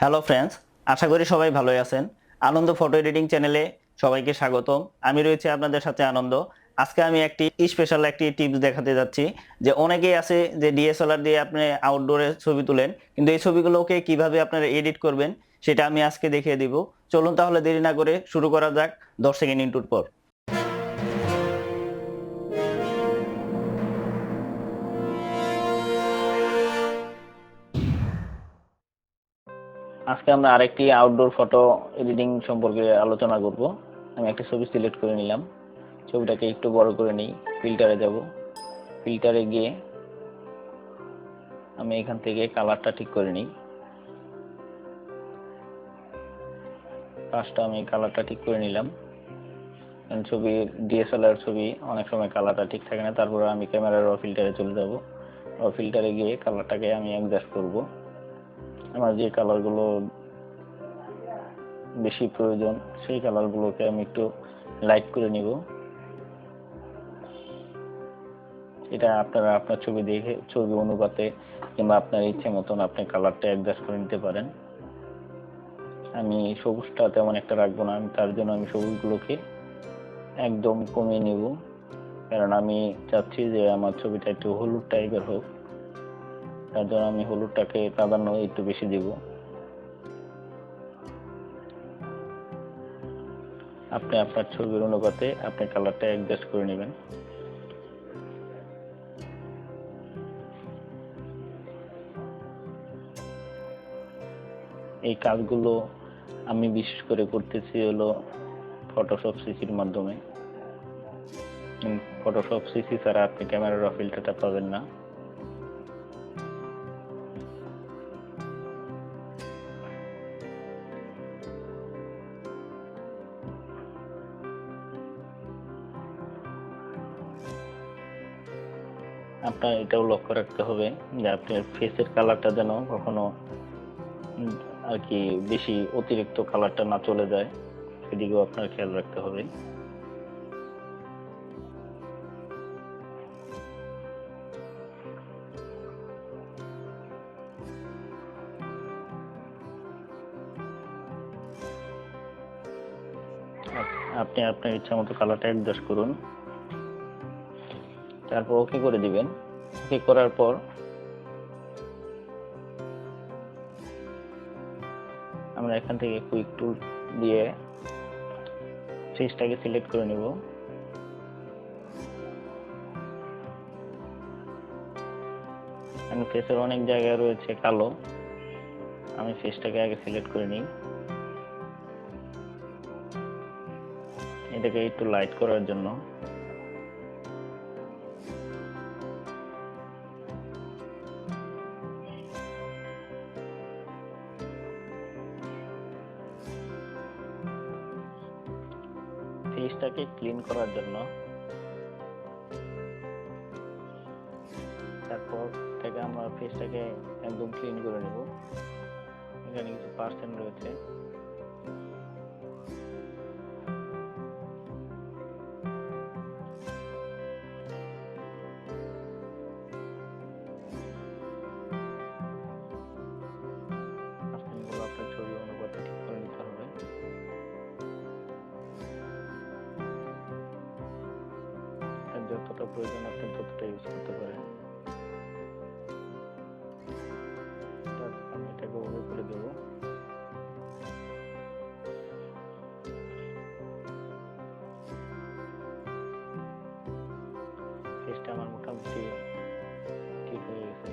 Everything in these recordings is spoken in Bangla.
হ্যালো ফ্রেন্ডস, আশা করি সবাই ভালোই আছেন। আনন্দ ফটো এডিটিং চ্যানেলে সবাইকে স্বাগতম। আমি রয়েছে আপনাদের সাথে আনন্দ। আজকে আমি একটি স্পেশাল একটি টিপস দেখাতে যাচ্ছি যে অনেকেই আছে যে ডিএসএলআর দিয়ে আপনি আউটডোরে ছবি তুলেন, কিন্তু এই ছবিগুলোকে কিভাবে আপনারা এডিট করবেন সেটা আমি আজকে দেখিয়ে দিব। চলুন তাহলে দেরি না করে শুরু করা যাক 10 সেকেন্ড ইনটুর পর। আজকে আমরা আরেকটি আউটডোর ফটো এডিটিং সম্পর্কে আলোচনা করব। আমি একটা ছবি সিলেক্ট করে নিলাম, ছবিটাকে একটু বড় করে নিই, ফিল্টারে যাব। ফিল্টারে গিয়ে আমি এখান থেকে কালারটা ঠিক করে নিই। ফার্স্টে আমি কালারটা ঠিক করে নিলাম। ছবি ডিএসএলআর ছবি অনেক সময় কালারটা ঠিক থাকে না, তারপরে আমি ক্যামেরার র ফিল্টারে চলে যাব। র ফিল্টারে গিয়ে কালারটাকে আমি অ্যাডজাস্ট করব। আমার যে কালারগুলো বেশি প্রয়োজন সেই কালারগুলোকে আমি একটু লাইট করে নিব। এটা আপনারা আপনার ছবি দেখে ছবি অনুপাতে কিংবা আপনার ইচ্ছে মতন আপনি কালারটা অ্যাডজাস্ট করে নিতে পারেন। আমি সবুজটা তেমন একটা রাখবো না, তার জন্য আমি সবুজগুলোকে একদম কমিয়ে নিব, কারণ আমি চাচ্ছি যে আমার ছবিটা একটু হলুদ টাইপের হোক। তার জন্য আমি হলুদটাকে প্রাধান্য একটু বেশি দিব। আপনি আপনার ছবির অনুপাতে আপনি কালারটা অ্যাডজাস্ট করে নেবেন। এই কাজগুলো আমি বিশেষ করে করতেছি হলো ফটোশপ সিসির মাধ্যমে। ফটোশপ সিসি ছাড়া আপনি ক্যামেরার র ফিল্টারটা পাবেন না। আপনার এটাও লক্ষ্য রাখতে হবে যে আপনার ফেসের কালারটা যেন কখনো আর কি বেশি অতিরিক্ত কালারটা না চলে যায়, সেদিকেও আপনার খেয়াল রাখতে হবে। আপনি আপনার ইচ্ছা মতো কালারটা অ্যাডজাস্ট করুন, তারপর ওকে করে দিবেন। ওকে করার পর আমরা এখান থেকে কুইক টুল দিয়ে ফেসটাকে সিলেক্ট করে নেব। ফেসের অনেক জায়গায় রয়েছে কালো, আমি ফেসটাকে আগে সিলেক্ট করে নিই। এটাকে একটু লাইট করার জন্য ফেসটাকে ক্লিন করার জন্য তারপর থেকে আমরা ফেসটাকে একদম ক্লিন করে নেব। এখানে কিছু পার্সেন্ট রয়েছে, পার্সেন্টগুলো আপনার ছবি অনুপাতে ঠিক করে নিতে হবে। যতটা প্রয়োজন আপনি ততটা ইউজ করতে পারেন। আমি এটাকে ওভার করে দেব। ফেসটা আমার মোটামুটি ঠিক হয়ে গেছে।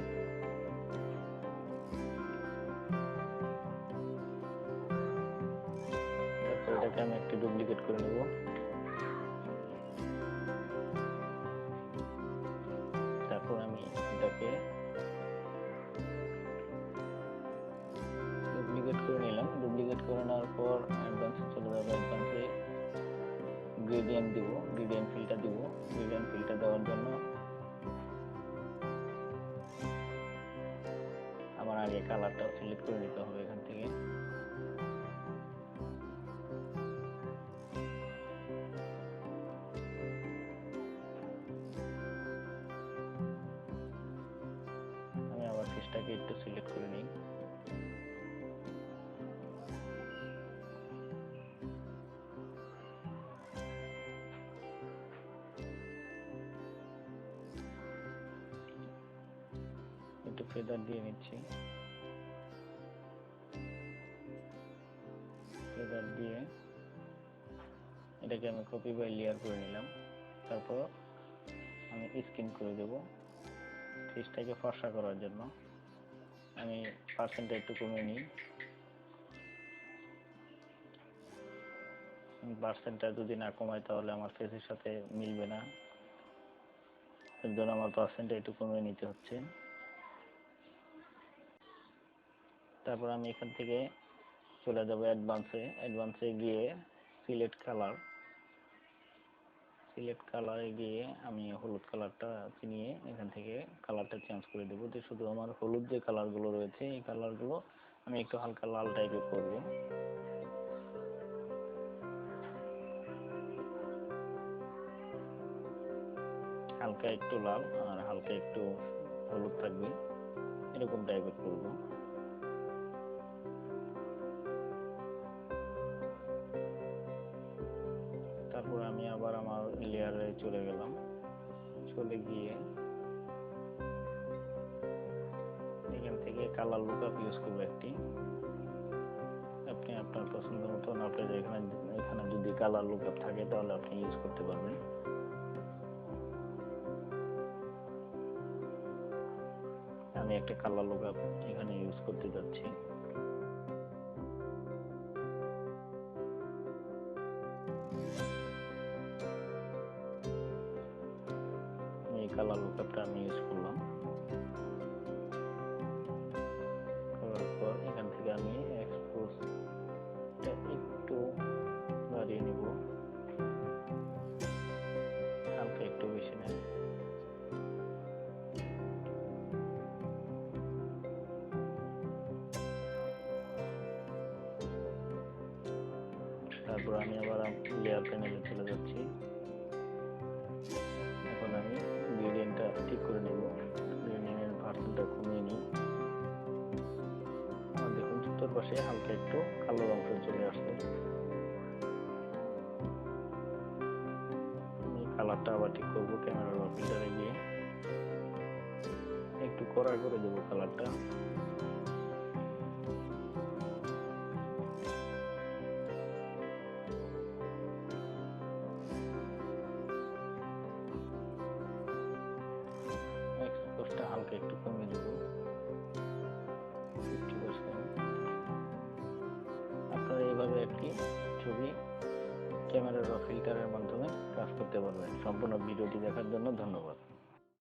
তারপর এটাকে আমি একটু ডুপ্লিকেট করে নেব। তারপর আমি এটাকে ডুপ্লিকেট করে নিলাম। ডুপ্লিকেট করে নেওয়ার পর অ্যাডভান্সে চলে যাবো। অ্যাডভান্সে গ্রেডিয়েন্ট দিব, গ্রেডিয়েন্ট ফিল্টার দিব। গ্রেডিয়েন্ট ফিল্টার দেওয়ার জন্য আমার আগে কালারটা সিলেক্ট করে নিতে হবে। এখান থেকে আমি আবার ফেসটাকে একটু সিলেক্ট করে নিই। ফেদার দিয়ে নিচ্ছি। ফেদার দিয়ে এটাকে আমি কপি বাই লেয়ার করে নিলাম। তারপর আমি স্ক্রিন করে দেব। ফেসটাকে ফর্সা করার জন্য আমি পার্সেন্টটা একটু কমিয়ে নিই। পার্সেন্টটা যদি না কমাই তাহলে আমার ফেসের সাথে মিলবে না, এর জন্য আমার পার্সেন্টটা একটু কমিয়ে নিতে হচ্ছে। তারপর আমি এখান থেকে চলে যাব অ্যাডভান্সে গিয়ে সিলেক্ট কালারে গিয়ে আমি হলুদ কালারটা চিনিয়ে এখান থেকে কালারটা চেঞ্জ করে দেবো। যে শুধু আমার হলুদ যে কালারগুলো রয়েছে এই কালারগুলো আমি একটু হালকা লাল টাইপের করব। হালকা একটু লাল আর হালকা একটু হলুদ থাকবে, এরকম টাইপের করব। তারপর আমি আবার আমার লেয়ারে চলে গেলাম। চলে গিয়ে এখান থেকে কালার লুকআপ ইউজ করবো একটি। আপনি আপনার পছন্দ মতন আপনার এখানে যদি কালার লুকআপ থাকে তাহলে আপনি ইউজ করতে পারবেন। আমি একটা কালার লুকআপ এখানে ইউজ করতে যাচ্ছি। এই কালার লুকআপটা আমি ইউজ করলাম। করার পর এখান থেকে আমি এক্সপোজটা একটু বাড়িয়ে নিব, হালকা একটু বেশি নেন। তারপর আমি আবার লেয়ার প্যানেলে চলে যাচ্ছি। এখন আমি গ্রেডিয়েন্টটা ঠিক করে নেব। গ্রেডিয়েন্টের পার্সেন্টটা কমিয়ে নিই। দেখুন চতুর্পাশে হালকা একটু কালো অংশ চলে আসছে। আমি কালারটা আবার ঠিক করবো। ক্যামেরার ফিল্টারে গিয়ে একটু কড়া করে দেবো কালারটা। এক্সপোজটা হালকা একটু কমিয়ে দেবো 50%। আপনারা এইভাবে একটি ছবি ক্যামেরার ফিল্টারের মাধ্যমে কাজ করতে পারবেন। সম্পূর্ণ ভিডিওটি দেখার জন্য ধন্যবাদ।